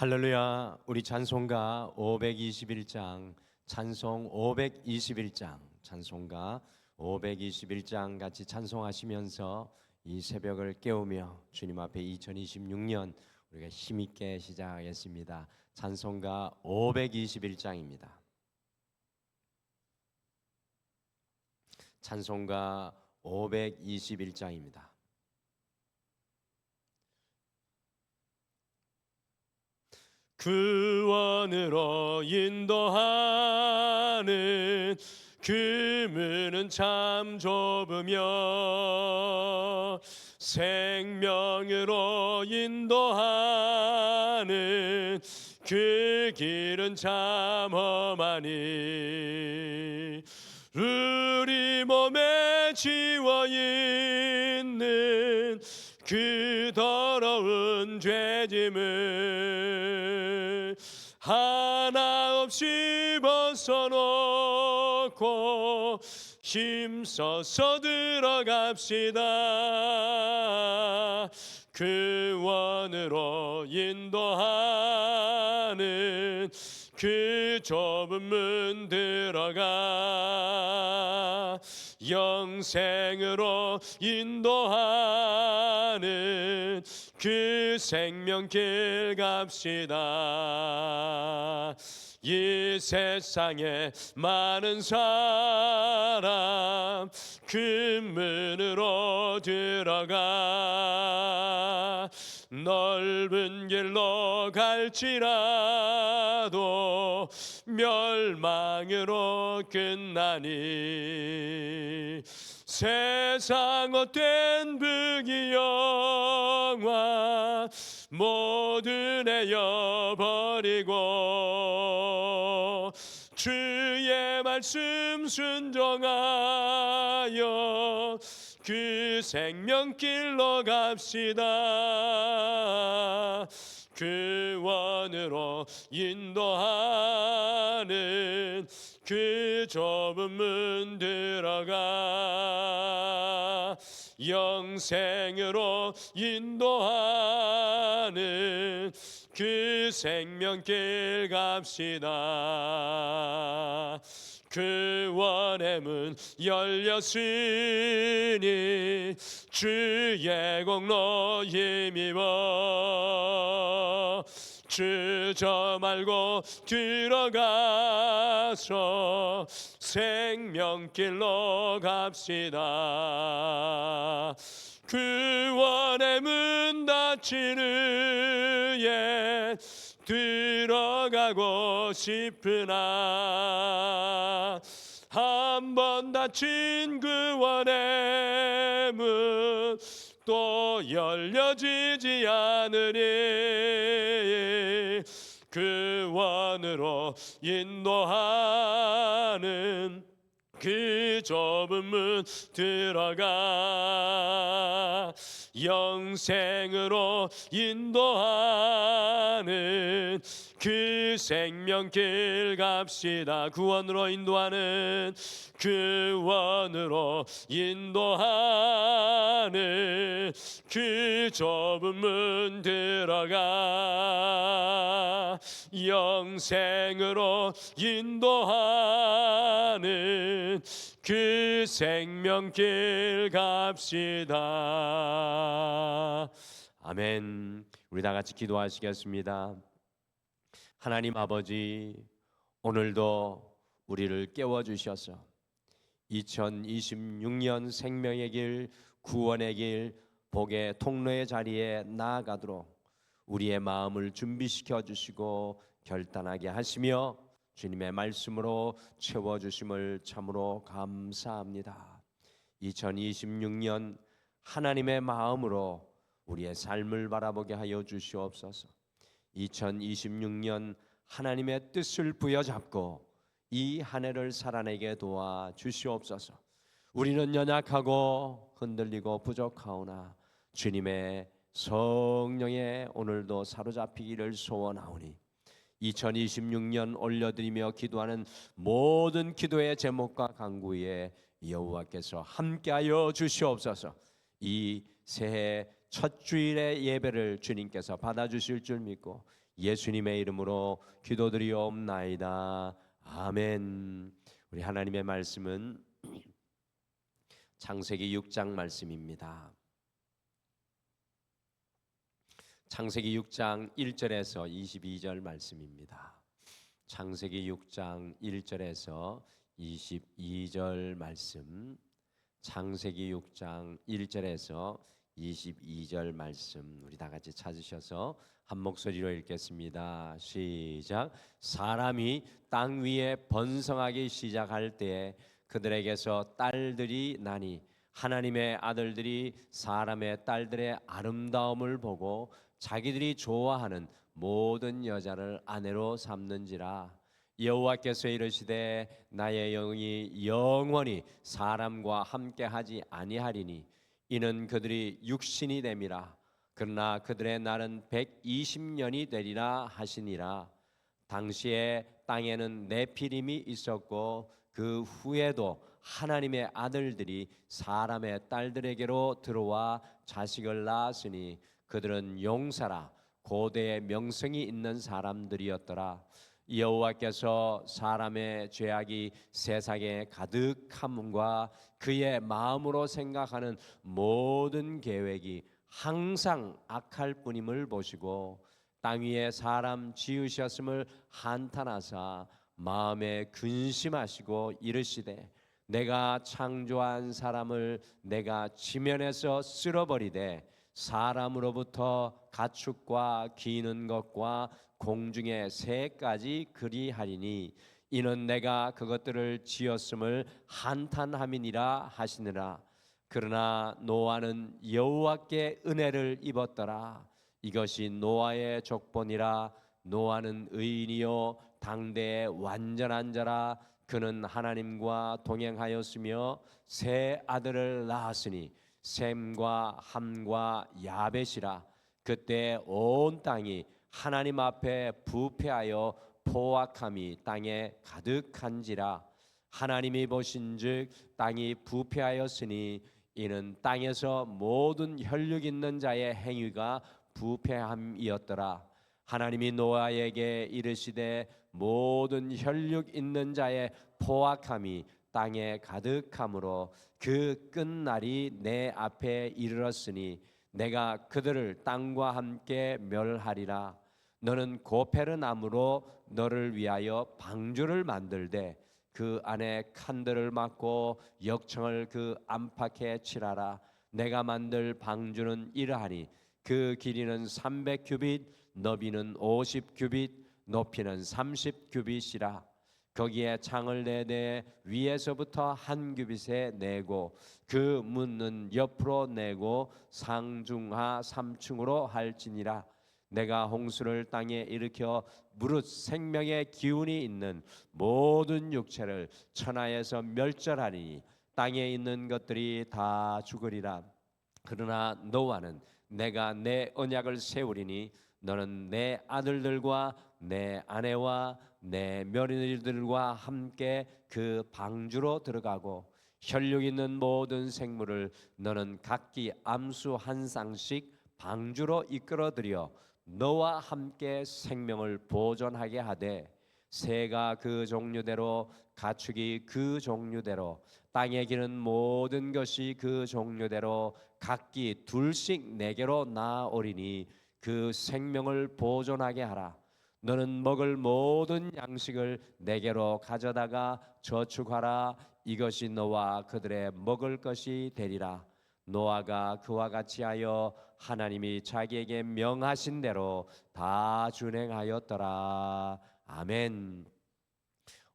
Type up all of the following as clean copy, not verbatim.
할렐루야. 우리 찬송가 521장, 찬송 521장, 찬송가 521장 같이 찬송하시면서 이 새벽을 깨우며 주님 앞에 2026년 우리가 힘있게 시작하겠습니다. 찬송가 521장입니다. 찬송가 521장입니다. 구원으로 인도하는 그 문은 참 좁으며 생명으로 인도하는 그 길은 참 험하니 우리 몸에 지워있는 그 더러운 죄짐을 하나 없이 벗어놓고 힘써서 들어갑시다. 그 원으로 인도하는 그 좁은 문 들어가 영생으로 인도하는 그 생명길 갑시다. 이 세상에 많은 사람 그 문으로 들어가 넓은 길로 갈지라도 멸망으로 끝나니 세상 헛된 부귀영화 모두 내어버리고 주의 말씀 순종하여 그 생명길로 갑시다. 그 원으로 인도하는 그 좁은 문 들어가 영생으로 인도하는 그 생명길 갑시다. 그 원의 문 열렸으니 주의 공로 힘입어 주저 말고 들어가서 생명길로 갑시다. 그 원의 문 닫힌 후에 들어가고 싶으나 한 번 닫힌 그 원의 문 또 열려지지 않으니 그 원으로 인도하는 그 좁은 문 들어가 영생으로 인도하는 그 생명길 갑시다. 구원으로 인도하는 그 원으로 인도하는 그 좁은 문 들어가 영생으로 인도하는 그 생명길 갑시다. 아멘. 우리 다 같이 기도하시겠습니다. 하나님 아버지, 오늘도 우리를 깨워주셔서 2026년 생명의 길, 구원의 길, 복의 통로의 자리에 나아가도록 우리의 마음을 준비시켜 주시고 결단하게 하시며 주님의 말씀으로 채워주심을 참으로 감사합니다. 2026년 하나님의 마음으로 우리의 삶을 바라보게 하여 주시옵소서. 2026년 하나님의 뜻을 부여잡고 이 한 해를 살아내게 도와 주시옵소서. 우리는 연약하고 흔들리고 부족하오나 주님의 성령에 오늘도 사로잡히기를 소원하오니 2026년 올려드리며 기도하는 모든 기도의 제목과 간구에 여호와께서 함께하여 주시옵소서. 이 새해 첫 주일의 예배를 주님께서 받아주실 줄 믿고 예수님의 이름으로 기도드리옵나이다. 아멘. 우리 하나님의 말씀은 창세기 6장 말씀입니다. 창세기 6장 1절에서 22절 말씀입니다. 창세기 6장 1절에서 22절 말씀. 창세기 6장 1절에서 22절 말씀 우리 다 같이 찾으셔서 한 목소리로 읽겠습니다. 시작. 사람이 땅 위에 번성하기 시작할 때에 그들에게서 딸들이 나니 하나님의 아들들이 사람의 딸들의 아름다움을 보고 자기들이 좋아하는 모든 여자를 아내로 삼는지라. 여호와께서 이르시되 나의 영이 영원히 사람과 함께하지 아니하리니 이는 그들이 육신이 됨이라. 그러나 그들의 날은 120년이 되리라 하시니라. 당시에 땅에는 네피림이 있었고 그 후에도 하나님의 아들들이 사람의 딸들에게로 들어와 자식을 낳았으니 그들은 용사라 고대의 명성이 있는 사람들이었더라. 여호와께서 사람의 죄악이 세상에 가득함과 그의 마음으로 생각하는 모든 계획이 항상 악할 뿐임을 보시고 땅 위에 사람 지으셨음을 한탄하사 마음에 근심하시고 이르시되 내가 창조한 사람을 내가 지면에서 쓸어버리되 사람으로부터 가축과 기는 것과 공중의 새까지 그리하리니 이는 내가 그것들을 지었음을 한탄함이니라 하시느라. 그러나 노아는 여호와께 은혜를 입었더라. 이것이 노아의 족본이라. 노아는 의인이요 당대의 완전한 자라. 그는 하나님과 동행하였으며 세 아들을 낳았으니 셈과 함과 야벳이라. 그때 온 땅이 하나님 앞에 부패하여 포악함이 땅에 가득한지라. 하나님이 보신즉 땅이 부패하였으니 이는 땅에서 모든 혈육 있는 자의 행위가 부패함이었더라. 하나님이 노아에게 이르시되 모든 혈육 있는 자의 포악함이 땅에 가득함으로 그 끝날이 내 앞에 이르렀으니 내가 그들을 땅과 함께 멸하리라. 너는 고페르나무로 너를 위하여 방주를 만들되 그 안에 칸들을 막고 역청을 그 안팎에 칠하라. 내가 만들 방주는 이러하니 그 길이는 300규빗, 너비는 50규빗, 높이는 30규빗이라. 거기에 창을 내되 위에서부터 한 규빗에 내고 그 문은 옆으로 내고 상중하 3층으로 할지니라. 내가 홍수를 땅에 일으켜 무릇 생명의 기운이 있는 모든 육체를 천하에서 멸절하니 땅에 있는 것들이 다 죽으리라. 그러나 노아는 내가 내 언약을 세우리니 너는 내 아들들과 내 아내와 내 며느리들과 함께 그 방주로 들어가고 혈육 있는 모든 생물을 너는 각기 암수 한 쌍씩 방주로 이끌어들여 너와 함께 생명을 보존하게 하되 새가 그 종류대로 가축이 그 종류대로 땅에 기는 모든 것이 그 종류대로 각기 둘씩 내게로 나아오리니 그 생명을 보존하게 하라. 너는 먹을 모든 양식을 내게로 가져다가 저축하라. 이것이 너와 그들의 먹을 것이 되리라. 노아가 그와 같이 하여 하나님이 자기에게 명하신 대로 다 준행하였더라. 아멘.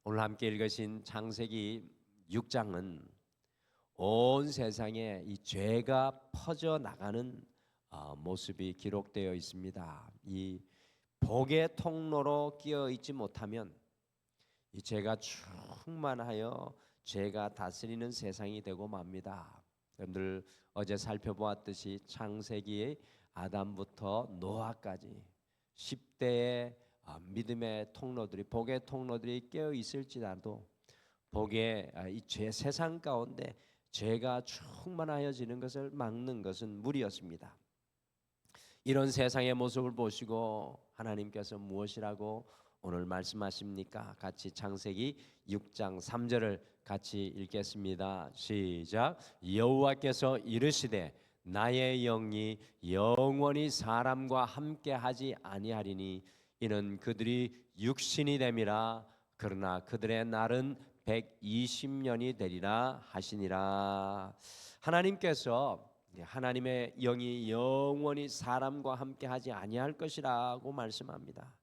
오늘 함께 읽으신 창세기 6장은 온 세상에 이 죄가 퍼져 나가는 모습이 기록되어 있습니다. 이 복의 통로로 끼어 있지 못하면 이 죄가 충만하여 죄가 다스리는 세상이 되고 맙니다. 여러분들 어제 살펴보았듯이 창세기의 아담부터 노아까지 10대의 믿음의 통로들이 복의 통로들이 깨어 있을지라도 복의 이 죄 세상 가운데 죄가 충만하여지는 것을 막는 것은 무리였습니다. 이런 세상의 모습을 보시고 하나님께서 무엇이라고 오늘 말씀하십니까? 같이 창세기 6장 3절을 같이 읽겠습니다. 시작. 여호와께서 이르시되 나의 영이 영원히 사람과 함께 하지 아니하리니 이는 그들이 육신이 됨이라. 그러나 그들의 날은 120년이 되리라 하시니라. 하나님께서 하나님의 영이 영원히 사람과 함께 하지 아니할 것이라고 말씀합니다.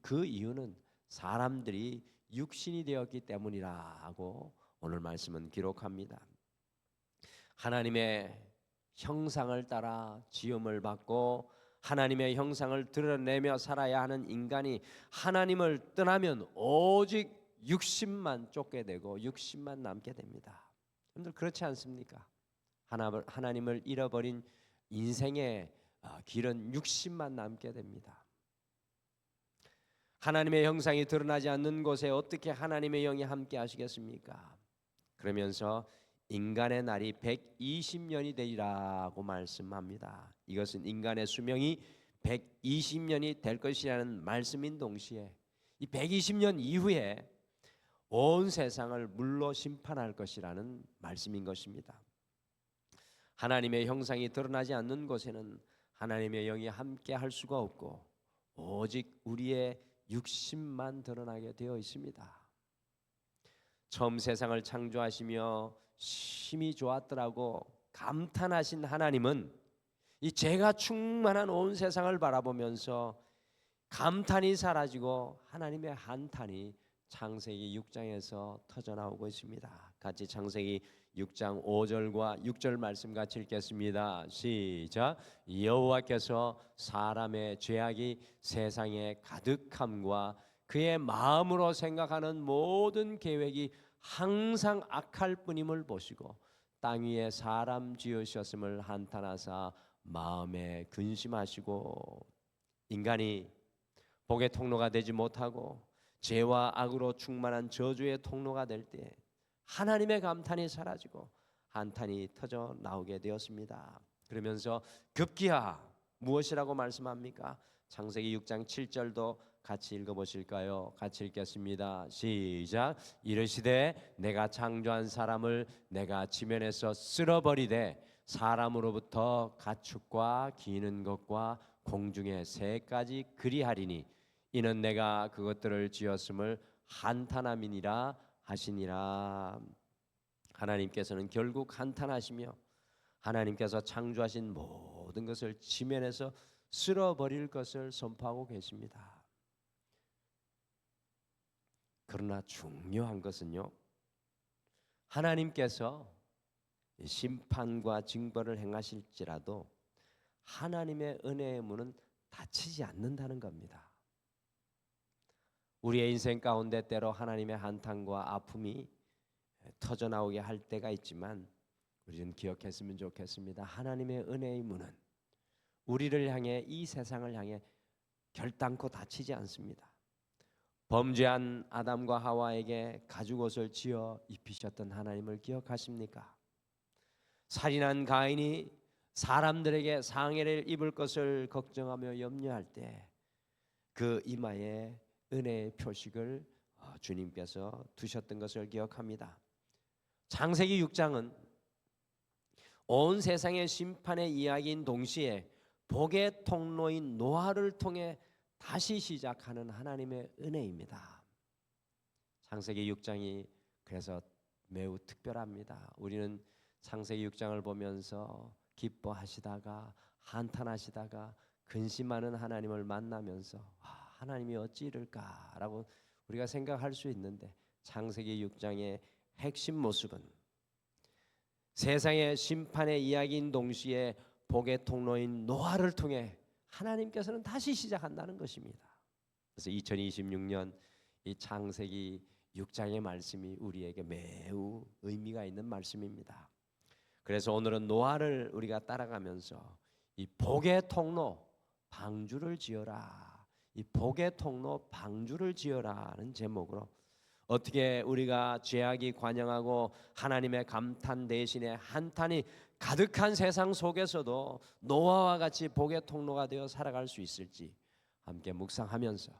그 이유는 사람들이 육신이 되었기 때문이라고 오늘 말씀은 기록합니다. 하나님의 형상을 따라 지음을 받고 하나님의 형상을 드러내며 살아야 하는 인간이 하나님을 떠나면 오직 육신만 쫓게 되고 육신만 남게 됩니다. 여러분들 그렇지 않습니까? 하나님을 잃어버린 인생의 길은 육신만 남게 됩니다. 하나님의 형상이 드러나지 않는 곳에 어떻게 하나님의 영이 함께 하시겠습니까? 그러면서 인간의 날이 120년이 되리라고 말씀합니다. 이것은 인간의 수명이 120년이 될 것이라는 말씀인 동시에 이 120년 이후에 온 세상을 물로 심판할 것이라는 말씀인 것입니다. 하나님의 형상이 드러나지 않는 곳에는 하나님의 영이 함께 할 수가 없고 오직 우리의 육신만 드러나게 되어 있습니다. 처음 세상을 창조하시며 심히 좋았더라고 감탄하신 하나님은 이 죄가 충만한 온 세상을 바라보면서 감탄이 사라지고 하나님의 한탄이 창세기 6장에서 터져나오고 있습니다. 같이 창세기 6장 5절과 6절 말씀 같이 읽겠습니다. 시작. 여호와께서 사람의 죄악이 세상에 가득함과 그의 마음으로 생각하는 모든 계획이 항상 악할 뿐임을 보시고 땅 위에 사람 지으셨음을 한탄하사 마음에 근심하시고 인간이 복의 통로가 되지 못하고 죄와 악으로 충만한 저주의 통로가 될 때 하나님의 감탄이 사라지고 한탄이 터져 나오게 되었습니다. 그러면서 급기야 무엇이라고 말씀합니까? 창세기 6장 7절도 같이 읽어보실까요? 같이 읽겠습니다. 시작. 이르시되 내가 창조한 사람을 내가 지면에서 쓸어버리되 사람으로부터 가축과 기는 것과 공중의 새까지 그리하리니 이는 내가 그것들을 지었음을 한탄함이니라 하시니라. 하나님께서는 결국 한탄하시며 하나님께서 창조하신 모든 것을 지면에서 쓸어버릴 것을 선포하고 계십니다. 그러나 중요한 것은요, 하나님께서 심판과 징벌을 행하실지라도 하나님의 은혜의 문은 닫히지 않는다는 겁니다. 우리의 인생 가운데 때로 하나님의 한탄과 아픔이 터져나오게 할 때가 있지만 우리는 기억했으면 좋겠습니다. 하나님의 은혜의 문은 우리를 향해 이 세상을 향해 결단코 닫히지 않습니다. 범죄한 아담과 하와에게 가죽옷을 지어 입히셨던 하나님을 기억하십니까? 살인한 가인이 사람들에게 상해를 입을 것을 걱정하며 염려할 때 그 이마에 은혜의 표식을 주님께서 두셨던 것을 기억합니다. 창세기 6장은 온 세상의 심판의 이야기인 동시에 복의 통로인 노아를 통해 다시 시작하는 하나님의 은혜입니다. 창세기 6장이 그래서 매우 특별합니다. 우리는 창세기 6장을 보면서 기뻐하시다가 한탄하시다가 근심하는 하나님을 만나면서 하나님이 어찌 이럴까라고 우리가 생각할 수 있는데 창세기 6장의 핵심 모습은 세상의 심판의 이야기인 동시에 복의 통로인 노아를 통해 하나님께서는 다시 시작한다는 것입니다. 그래서 2026년 이 창세기 6장의 말씀이 우리에게 매우 의미가 있는 말씀입니다. 그래서 오늘은 노아를 우리가 따라가면서 이 복의 통로 방주를 지어라, 이 복의 통로 방주를 지어라는 제목으로 어떻게 우리가 죄악이 관영하고 하나님의 감탄 대신에 한탄이 가득한 세상 속에서도 노아와 같이 복의 통로가 되어 살아갈 수 있을지 함께 묵상하면서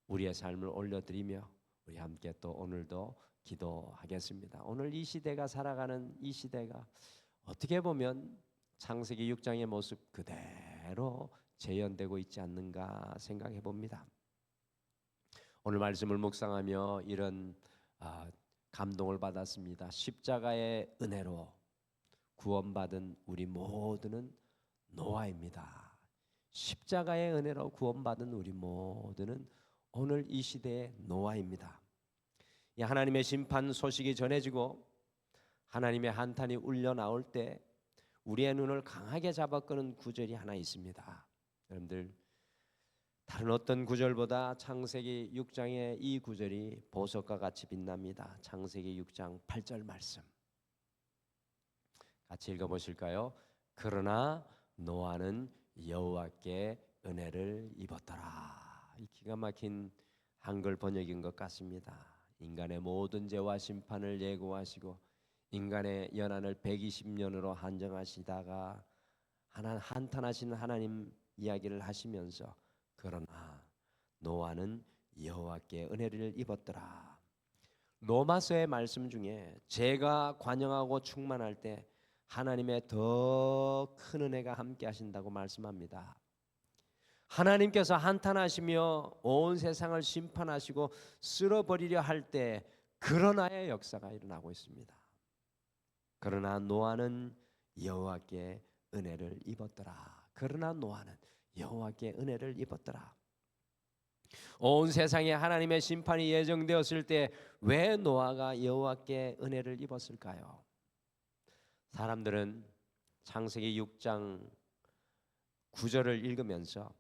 우리의 삶을 올려드리며 우리 함께 또 오늘도 기도하겠습니다. 오늘 이 시대가 살아가는 이 시대가 어떻게 보면 창세기 6장의 모습 그대로 재현되고 있지 않는가 생각해 봅니다. 오늘 말씀을 묵상하며 이런 감동을 받았습니다. 십자가의 은혜로 구원받은 우리 모두는 노아입니다. 십자가의 은혜로 구원받은 우리 모두는 오늘 이 시대의 노아입니다. 이 하나님의 심판 소식이 전해지고 하나님의 한탄이 울려 나올 때 우리의 눈을 강하게 잡아끄는 구절이 하나 있습니다. 여러분들, 다른 어떤 구절보다 창세기 6장의 이 구절이 보석과 같이 빛납니다. 창세기 6장 8절 말씀 같이 읽어보실까요? 그러나 노아는 여호와께 은혜를 입었더라. 이 기가 막힌 한글 번역인 것 같습니다. 인간의 모든 죄와 심판을 예고하시고 인간의 연한을 120년으로 한정하시다가 한탄하시는 하나님 이야기를 하시면서 그러나 노아는 여호와께 은혜를 입었더라. 로마서의 말씀 중에 죄가 관영하고 충만할 때 하나님의 더 큰 은혜가 함께 하신다고 말씀합니다. 하나님께서 한탄하시며 온 세상을 심판하시고 쓸어버리려 할 때 그러나의 역사가 일어나고 있습니다. 그러나 노아는 여호와께 은혜를 입었더라. 그러나 노아는 여호와께 은혜를 입었더라. 온 세상에 하나님의 심판이 예정되었을 때 왜 노아가 여호와께 은혜를 입었을까요? 사람들은 창세기 6장 9절을 읽으면서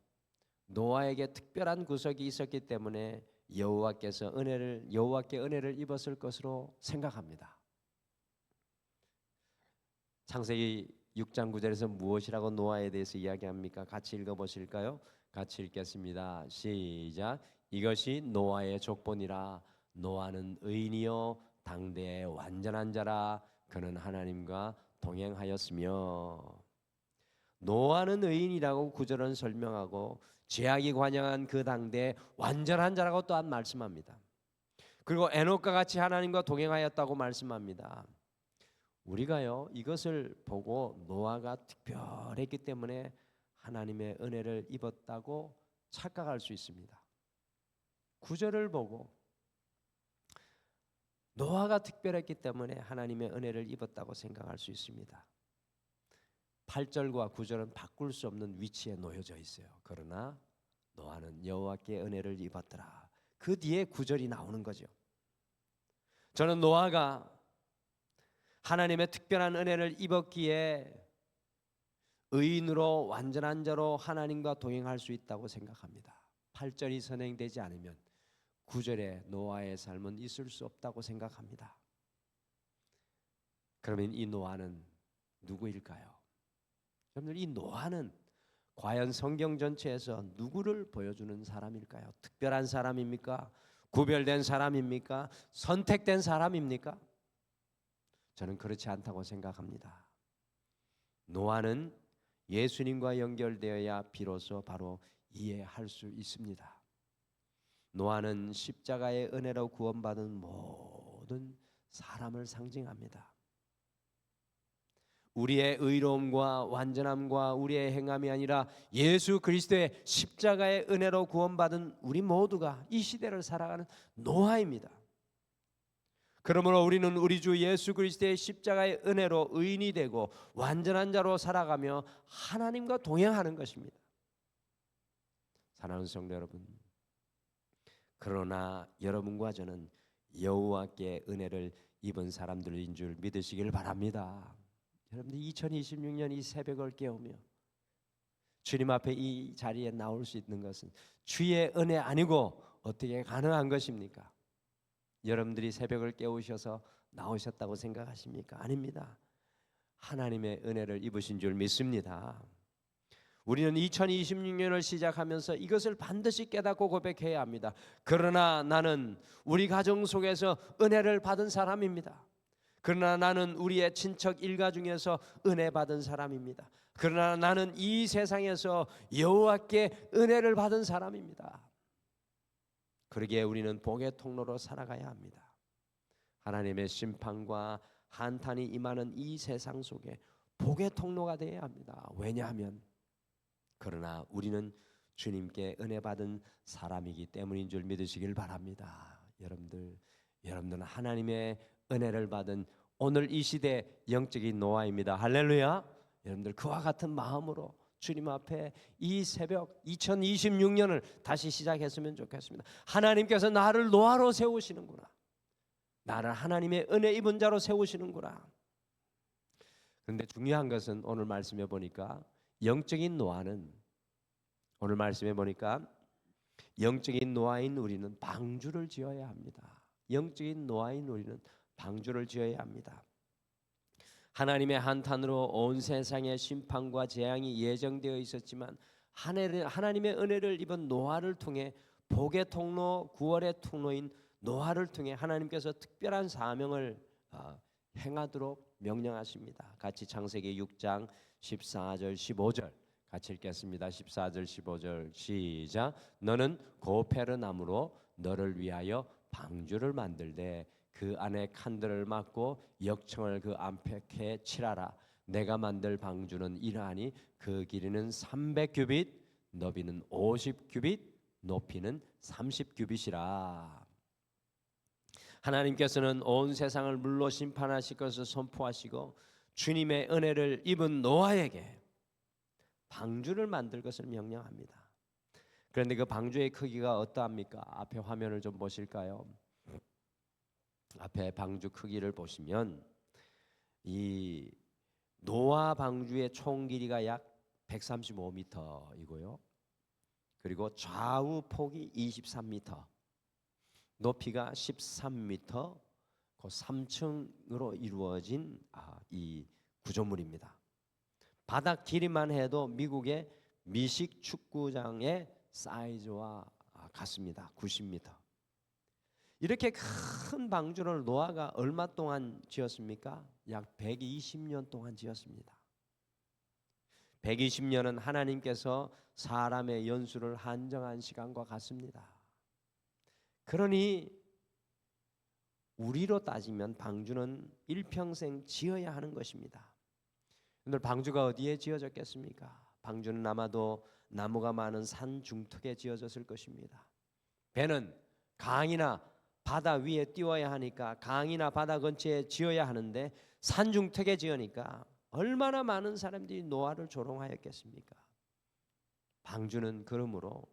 노아에게 특별한 구석이 있었기 때문에 여호와께 은혜를 입었을 것으로 생각합니다. 창세기 6장 9절에서 무엇이라고 노아에 대해서 이야기합니까? 같이 읽어보실까요? 같이 읽겠습니다. 시작. 이것이 노아의 족본이라. 노아는 의인이요 당대의 완전한 자라. 그는 하나님과 동행하였으며. 노아는 의인이라고 9절은 설명하고 죄악이 관영한 그 당대의 완전한 자라고 또한 말씀합니다. 그리고 에녹과 같이 하나님과 동행하였다고 말씀합니다. 우리가요 이것을 보고 노아가 특별했기 때문에 하나님의 은혜를 입었다고 착각할 수 있습니다. 9절을 보고 노아가 특별했기 때문에 하나님의 은혜를 입었다고 생각할 수 있습니다. 8절과 9절은 바꿀 수 없는 위치에 놓여져 있어요. 그러나 노아는 여호와께 은혜를 입었더라. 그 뒤에 9절이 나오는 거죠. 저는 노아가 하나님의 특별한 은혜를 입었기에 의인으로 완전한 자로 하나님과 동행할 수 있다고 생각합니다. 8절이 선행되지 않으면 9절에 노아의 삶은 있을 수 없다고 생각합니다. 그러면 이 노아는 누구일까요? 여러분들, 이 노아는 과연 성경 전체에서 누구를 보여주는 사람일까요? 특별한 사람입니까? 구별된 사람입니까? 선택된 사람입니까? 저는 그렇지 않다고 생각합니다. 노아는 예수님과 연결되어야 비로소 바로 이해할 수 있습니다. 노아는 십자가의 은혜로 구원받은 모든 사람을 상징합니다. 우리의 의로움과 완전함과 우리의 행함이 아니라 예수 그리스도의 십자가의 은혜로 구원받은 우리 모두가 이 시대를 살아가는 노아입니다. 그러므로 우리는 우리 주 예수 그리스도의 십자가의 은혜로 의인이 되고 완전한 자로 살아가며 하나님과 동행하는 것입니다. 사랑하는 성도 여러분, 그러나 여러분과 저는 여호와께 은혜를 입은 사람들인 줄 믿으시길 바랍니다. 여러분들 2026년 이 새벽을 깨우며 주님 앞에 이 자리에 나올 수 있는 것은 주의 은혜 아니고 어떻게 가능한 것입니까? 여러분들이 새벽을 깨우셔서 나오셨다고 생각하십니까? 아닙니다. 하나님의 은혜를 입으신 줄 믿습니다. 우리는 2026년을 시작하면서 이것을 반드시 깨닫고 고백해야 합니다. 그러나 나는 우리 가정 속에서 은혜를 받은 사람입니다. 그러나 나는 우리의 친척 일가 중에서 은혜 받은 사람입니다. 그러나 나는 이 세상에서 여호와께 은혜를 받은 사람입니다. 그러기에 우리는 복의 통로로 살아가야 합니다. 하나님의 심판과 한탄이 임하는 이 세상 속에 복의 통로가 되어야 합니다. 왜냐하면 그러나 우리는 주님께 은혜 받은 사람이기 때문인 줄 믿으시길 바랍니다. 여러분들은 하나님의 은혜를 받은 오늘 이 시대 영적인 노아입니다. 할렐루야. 여러분들 그와 같은 마음으로 주님 앞에 이 새벽 2026년을 다시 시작했으면 좋겠습니다. 하나님께서 나를 노아로 세우시는구나. 나를 하나님의 은혜 입은 자로 세우시는구나. 그런데 중요한 것은 오늘 말씀해 보니까 영적인 노아는 오늘 말씀해 보니까 영적인 노아인 우리는 방주를 지어야 합니다. 영적인 노아인 우리는 방주를 지어야 합니다. 하나님의 한탄으로 온 세상의 심판과 재앙이 예정되어 있었지만 하나님의 은혜를 입은 노아를 통해 복의 통로, 구원의 통로인 노아를 통해 하나님께서 특별한 사명을 행하도록 명령하십니다. 같이 창세기 6장 14절 15절 같이 읽겠습니다. 14절 15절 시작. 너는 고페르나무로 너를 위하여 방주를 만들되 그 안에 칸들을 막고 역청을 그 안팎에 칠하라. 내가 만들 방주는 이러하니 그 길이는 300규빗, 너비는 50규빗, 높이는 30규빗이라. 하나님께서는 온 세상을 물로 심판하실 것을 선포하시고 주님의 은혜를 입은 노아에게 방주를 만들 것을 명령합니다. 그런데 그 방주의 크기가 어떠합니까? 앞에 화면을 좀 보실까요? 앞에 방주 크기를 보시면 이 노아 방주의 총 길이가 약 135m이고요. 그리고 좌우 폭이 23m, 높이가 13m, 그 3층으로 이루어진 이 구조물입니다. 바닥 길이만 해도 미국의 미식 축구장의 사이즈와 같습니다. 90m. 이렇게 큰 방주를 노아가 얼마 동안 지었습니까? 약 120년 동안 지었습니다. 120년은 하나님께서 사람의 연수를 한정한 시간과 같습니다. 그러니 우리로 따지면 방주는 일평생 지어야 하는 것입니다. 오늘 방주가 어디에 지어졌겠습니까? 방주는 아마도 나무가 많은 산 중턱에 지어졌을 것입니다. 배는 강이나 바다 위에 띄워야 하니까 강이나 바다 근처에 지어야 하는데 산 중턱에 지으니까 얼마나 많은 사람들이 노아를 조롱하였겠습니까? 방주는 그러므로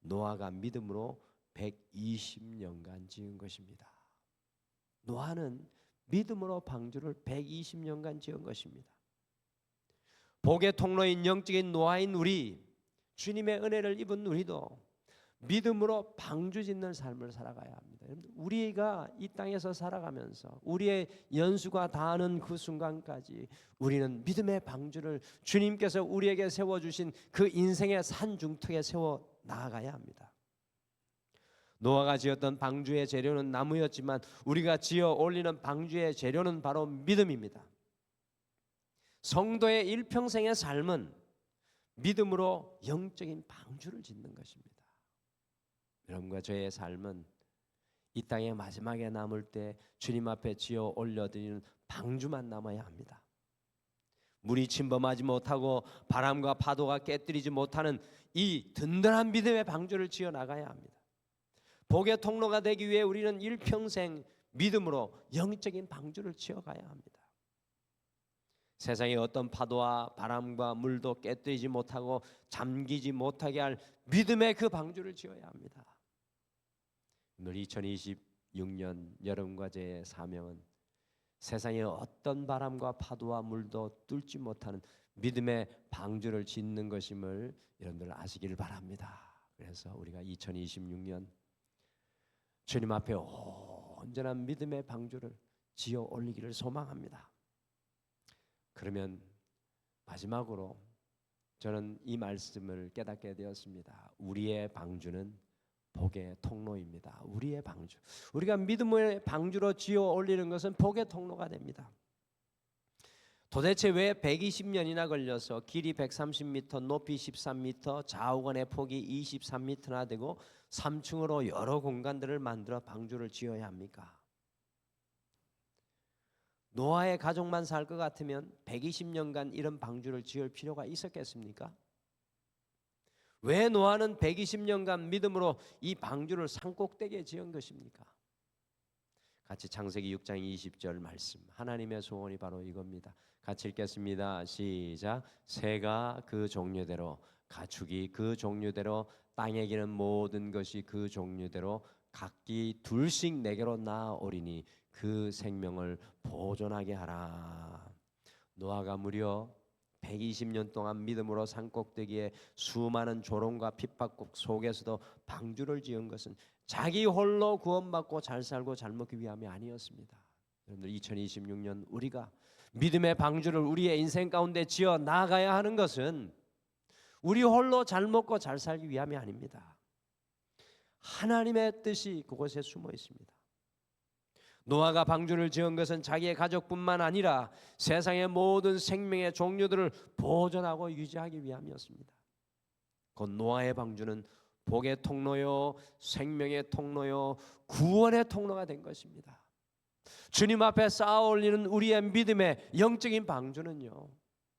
노아가 믿음으로 120년간 지은 것입니다. 노아는 믿음으로 방주를 120년간 지은 것입니다. 복의 통로인 영적인 노아인 우리, 주님의 은혜를 입은 우리도 믿음으로 방주 짓는 삶을 살아가야 합니다. 우리가 이 땅에서 살아가면서 우리의 연수가 닿는 그 순간까지 우리는 믿음의 방주를 주님께서 우리에게 세워주신 그 인생의 산중턱에 세워 나아가야 합니다. 노아가 지었던 방주의 재료는 나무였지만 우리가 지어 올리는 방주의 재료는 바로 믿음입니다. 성도의 일평생의 삶은 믿음으로 영적인 방주를 짓는 것입니다. 여러분과 저의 삶은 이 땅의 마지막에 남을 때 주님 앞에 지어 올려드리는 방주만 남아야 합니다. 물이 침범하지 못하고 바람과 파도가 깨뜨리지 못하는 이 든든한 믿음의 방주를 지어 나가야 합니다. 복의 통로가 되기 위해 우리는 일평생 믿음으로 영적인 방주를 지어가야 합니다. 세상의 어떤 파도와 바람과 물도 깨뜨리지 못하고 잠기지 못하게 할 믿음의 그 방주를 지어야 합니다. 오늘 2026년 여러분과 제 사명은 세상의 어떤 바람과 파도와 물도 뚫지 못하는 믿음의 방주를 짓는 것임을 여러분들 아시기를 바랍니다. 그래서 우리가 2026년 주님 앞에 온전한 믿음의 방주를 지어 올리기를 소망합니다. 그러면 마지막으로 저는 이 말씀을 깨닫게 되었습니다. 우리의 방주는 복의 통로입니다. 우리의 방주. 우리가 믿음의 방주로 지어 올리는 것은 복의 통로가 됩니다. 도대체 왜 120년이나 걸려서 길이 130m, 높이 13m, 좌우간의 폭이 23m나 되고 3층으로 여러 공간들을 만들어 방주를 지어야 합니까? 노아의 가족만 살 것 같으면 120년간 이런 방주를 지을 필요가 있었겠습니까? 왜 노아는 120년간 믿음으로 이 방주를 산꼭대기에 지은 것입니까? 같이 창세기 6장 20절 말씀, 하나님의 소원이 바로 이겁니다. 같이 읽겠습니다. 시작. 새가 그 종류대로, 가축이 그 종류대로, 땅에 기는 모든 것이 그 종류대로 각기 둘씩 내게로 나아오리니 그 생명을 보존하게 하라. 노아가 무려 120년 동안 믿음으로 산꼭대기에 수많은 조롱과 핍박 속에서도 방주를 지은 것은 자기 홀로 구원받고 잘 살고 잘 먹기 위함이 아니었습니다. 여러분들 2026년 우리가 믿음의 방주를 우리의 인생 가운데 지어 나가야 하는 것은 우리 홀로 잘 먹고 잘 살기 위함이 아닙니다. 하나님의 뜻이 그곳에 숨어 있습니다. 노아가 방주를 지은 것은 자기의 가족뿐만 아니라 세상의 모든 생명의 종류들을 보존하고 유지하기 위함이었습니다. 곧 노아의 방주는 복의 통로요, 생명의 통로요, 구원의 통로가 된 것입니다. 주님 앞에 쌓아 올리는 우리의 믿음의 영적인 방주는요,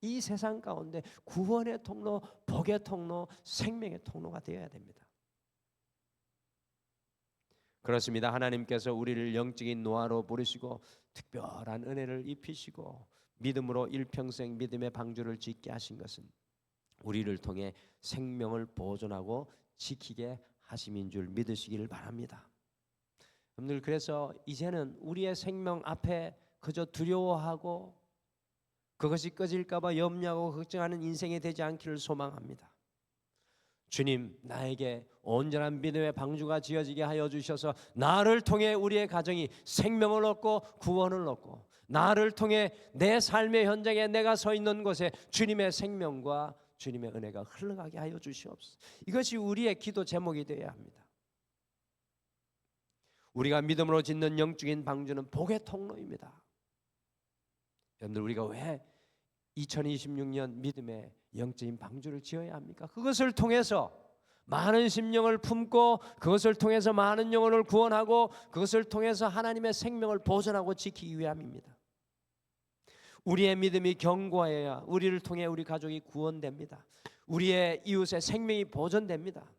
이 세상 가운데 구원의 통로, 복의 통로, 생명의 통로가 되어야 됩니다. 그렇습니다. 하나님께서 우리를 영적인 노아로 부르시고 특별한 은혜를 입히시고 믿음으로 일평생 믿음의 방주를 짓게 하신 것은 우리를 통해 생명을 보존하고 지키게 하심인 줄 믿으시기를 바랍니다. 여러분들, 그래서 이제는 우리의 생명 앞에 그저 두려워하고 그것이 꺼질까 봐 염려하고 걱정하는 인생이 되지 않기를 소망합니다. 주님, 나에게 온전한 믿음의 방주가 지어지게 하여 주셔서 나를 통해 우리의 가정이 생명을 얻고 구원을 얻고 나를 통해 내 삶의 현장에 내가 서 있는 곳에 주님의 생명과 주님의 은혜가 흘러가게 하여 주시옵소서. 이것이 우리의 기도 제목이 되어야 합니다. 우리가 믿음으로 짓는 영적인 방주는 복의 통로입니다. 여러분들, 우리가 왜 2026년 믿음의 영적인 방주를 지어야 합니까? 그것을 통해서 많은 심령을 품고 그것을 통해서 많은 영혼을 구원하고 그것을 통해서 하나님의 생명을 보존하고 지키기 위함입니다. 우리의 믿음이 견고해야 우리를 통해 우리 가족이 구원됩니다. 우리의 이웃의 생명이 보존됩니다.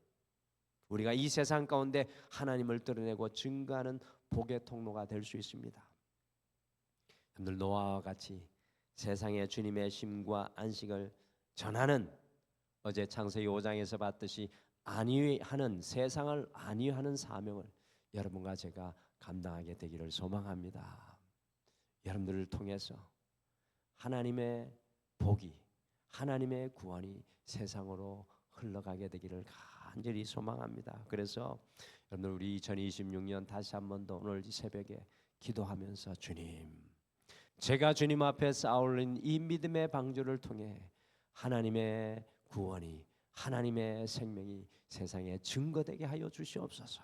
우리가 이 세상 가운데 하나님을 드러내고 증거하는 복의 통로가 될 수 있습니다. 여러분들, 노아와 같이 세상에 주님의 쉼과 안식을 전하는, 어제 창세기 5장에서 봤듯이 안위하는, 세상을 안위하는 사명을 여러분과 제가 감당하게 되기를 소망합니다. 여러분들을 통해서 하나님의 복이, 하나님의 구원이 세상으로 흘러가게 되기를 간절히 소망합니다. 그래서 여러분들, 우리 2026년 다시 한 번 더 오늘 이 새벽에 기도하면서, 주님, 제가 주님 앞에 쌓아올린 이 믿음의 방주를 통해 하나님의 구원이, 하나님의 생명이 세상에 증거되게 하여 주시옵소서.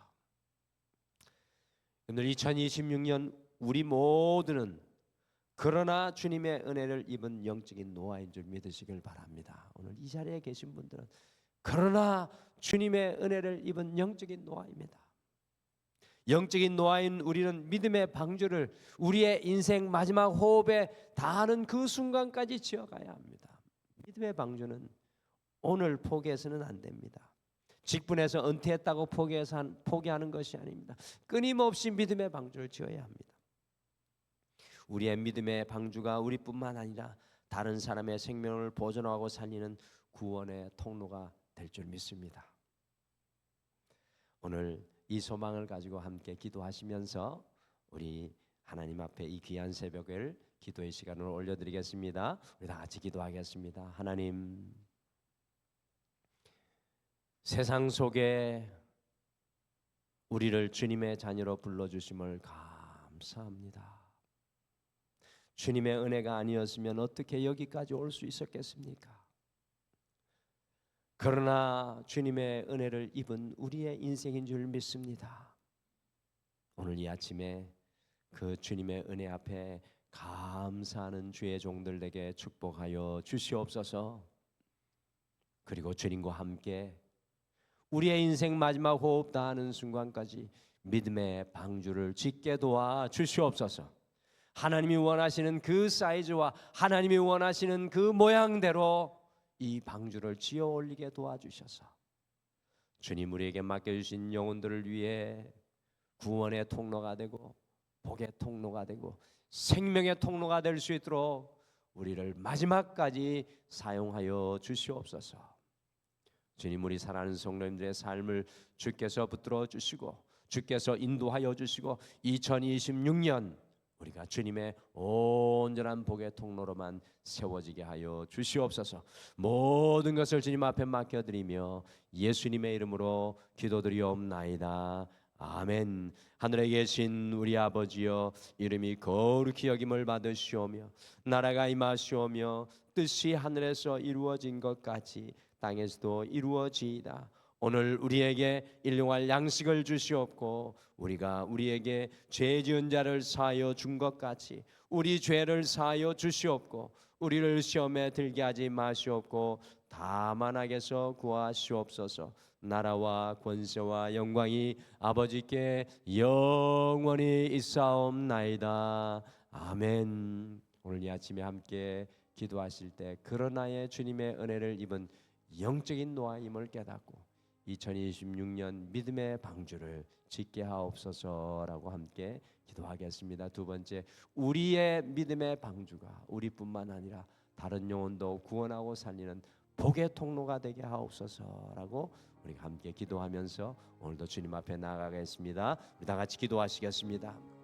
오늘 2026년 우리 모두는 그러나 주님의 은혜를 입은 영적인 노아인 줄 믿으시길 바랍니다. 오늘 이 자리에 계신 분들은 그러나 주님의 은혜를 입은 영적인 노아입니다. 영적인 노아인 우리는 믿음의 방주를 우리의 인생 마지막 호흡에 다하는 그 순간까지 지어가야 합니다. 믿음의 방주는 오늘 포기해서는 안 됩니다. 직분에서 은퇴했다고 포기하는 것이 아닙니다. 끊임없이 믿음의 방주를 지어야 합니다. 우리의 믿음의 방주가 우리뿐만 아니라 다른 사람의 생명을 보존하고 살리는 구원의 통로가 될 줄 믿습니다. 오늘 이 소망을 가지고 함께 기도하시면서 우리 하나님 앞에 이 귀한 새벽을 기도의 시간으로 올려드리겠습니다. 우리 다 같이 기도하겠습니다. 하나님, 세상 속에 우리를 주님의 자녀로 불러주심을 감사합니다. 주님의 은혜가 아니었으면 어떻게 여기까지 올 수 있었겠습니까? 그러나 주님의 은혜를 입은 우리의 인생인 줄 믿습니다. 오늘 이 아침에 그 주님의 은혜 앞에 감사하는 주의 종들에게 축복하여 주시옵소서. 그리고 주님과 함께 우리의 인생 마지막 호흡 다하는 순간까지 믿음의 방주를 짓게 도와 주시옵소서. 하나님이 원하시는 그 사이즈와 하나님이 원하시는 그 모양대로 이 방주를 지어 올리게 도와주셔서 주님 우리에게 맡겨주신 영혼들을 위해 구원의 통로가 되고 복의 통로가 되고 생명의 통로가 될 수 있도록 우리를 마지막까지 사용하여 주시옵소서. 주님 우리 사랑하는 성도님들의 삶을 주께서 붙들어 주시고 주께서 인도하여 주시고 2026년 우리가 주님의 온전한 복의 통로로만 세워지게 하여 주시옵소서. 모든 것을 주님 앞에 맡겨드리며 예수님의 이름으로 기도드리옵나이다. 아멘. 하늘에 계신 우리 아버지여, 이름이 거룩히 여김을 받으시오며 나라가 임하시오며 뜻이 하늘에서 이루어진 것 같이 땅에서도 이루어지이다. 오늘 우리에게 일용할 양식을 주시옵고 우리가 우리에게 죄 지은 자를 사하여 준 것 같이 우리 죄를 사하여 주시옵고 우리를 시험에 들게 하지 마시옵고 다만 악에서 구하시옵소서. 나라와 권세와 영광이 아버지께 영원히 있사옵나이다. 아멘. 오늘 이 아침에 함께 기도하실 때 그러나의 주님의 은혜를 입은 영적인 노아임을 깨닫고 2026년 믿음의 방주를 짓게 하옵소서라고 함께 기도하겠습니다. 두 번째, 우리의 믿음의 방주가 우리뿐만 아니라 다른 영혼도 구원하고 살리는 복의 통로가 되게 하옵소서라고 우리가 함께 기도하면서 오늘도 주님 앞에 나아가겠습니다. 우리 다 같이 기도하시겠습니다.